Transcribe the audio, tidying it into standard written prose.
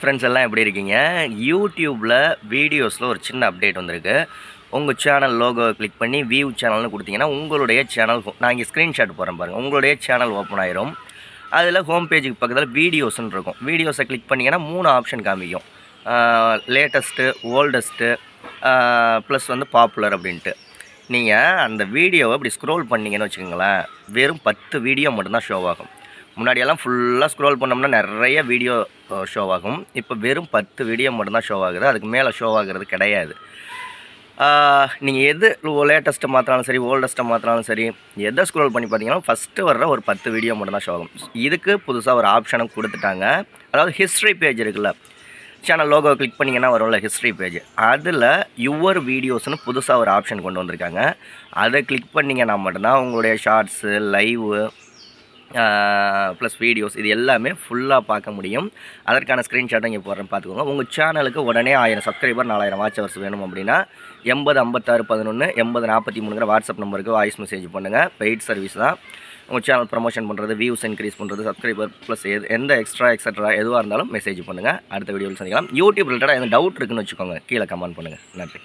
Friends எல்லாம் எப்படி இருக்கீங்க? யூடியூப்பில் வீடியோஸில் ஒரு சின்ன அப்டேட் வந்திருக்கு. உங்கள் சேனல் லோகோவை கிளிக் பண்ணி வியூ சேனல்னு கொடுத்தீங்கன்னா உங்களுடைய சேனல் நான் இங்கே ஸ்க்ரீன்ஷாட் போடுறேன் பாருங்கள். உங்களுடைய சேனல் ஓப்பன் ஆயிரும். அதில் ஹோம் பேஜுக்கு பக்கத்தில் வீடியோஸ்ன்னு இருக்கும். வீடியோஸை கிளிக் பண்ணிங்கன்னா 3 ஆப்ஷன் காமிக்கும். லேட்டஸ்ட்டு, ஓல்டஸ்ட்டு, ப்ளஸ் வந்து பாப்புலர் அப்படின்ட்டு. நீங்கள் அந்த வீடியோவை இப்படி ஸ்க்ரோல் பண்ணிங்கன்னு வச்சுக்கோங்களேன், வெறும் 10 வீடியோ மட்டும்தான் ஷோ ஆகும். முன்னாடியெல்லாம் ஃபுல்லாக ஸ்க்ரோல் பண்ணோம்னா நிறைய வீடியோ ஷோ ஆகும். இப்போ வெறும் 10 வீடியோ மட்டும்தான் ஷோ ஆகுது. அதுக்கு மேலே ஷோ ஆகிறது கிடையாது. நீங்கள் எது லேட்டஸ்ட்டை மாற்றினாலும் சரி, ஓல்டஸ்ட்டை மாற்றினாலும் சரி, எதை ஸ்க்ரோல் பண்ணி பார்த்தீங்கன்னா ஃபஸ்ட்டு வர்ற ஒரு 10 வீடியோ மட்டும்தான் ஷோ ஆகும். இதுக்கு புதுசாக ஒரு ஆப்ஷனும் கொடுத்துட்டாங்க. அதாவது ஹிஸ்ட்ரி பேஜ் இருக்குல்ல, சேனல் லோகோ கிளிக் பண்ணிங்கன்னா வரும்ல ஹிஸ்ட்ரி பேஜ், அதில் யுவர் வீடியோஸ்னு புதுசாக ஒரு ஆப்ஷன் கொண்டு வந்திருக்காங்க. அதை கிளிக் பண்ணிங்கன்னா மட்டும்தான் உங்களுடைய ஷார்ட்ஸு, லைவு ப்ளஸ் வீடியோஸ் இது எல்லாமே ஃபுல்லாக பார்க்க முடியும். அதற்கான ஸ்க்ரீன்ஷாட்டும் இங்கே போடுறேன், பார்த்துக்கோங்க. உங்கள் சேனலுக்கு உடனே 1000 சப்ஸ்கிரைபர் 4000 வாட்ச் ஹவர்ஸ் வேணும் அப்படின்னா 805611 8043 வாட்ஸ்அப் நம்பருக்கு வாய்ஸ் மெசேஜ் பண்ணுங்கள். பெய்ட் சர்வீஸ் தான். உங்கள் சேனல் ப்ரமோஷன் பண்ணுறது, வியூஸ் இன்க்ரீஸ் பண்ணுறது, சப்ஸ்கிரைபர் ப்ளஸ் எந்த எக்ஸட்ரா எதுவாக இருந்தாலும் மெசேஜ் பண்ணுங்கள். அடுத்த வீடியோவில் சந்திக்கலாம். யூடியூப் ரிலேட்டடாக எந்த டவுட் இருக்குன்னு வச்சுக்கோங்க, கீழே கமெண்ட் பண்ணுங்கள். நன்றி.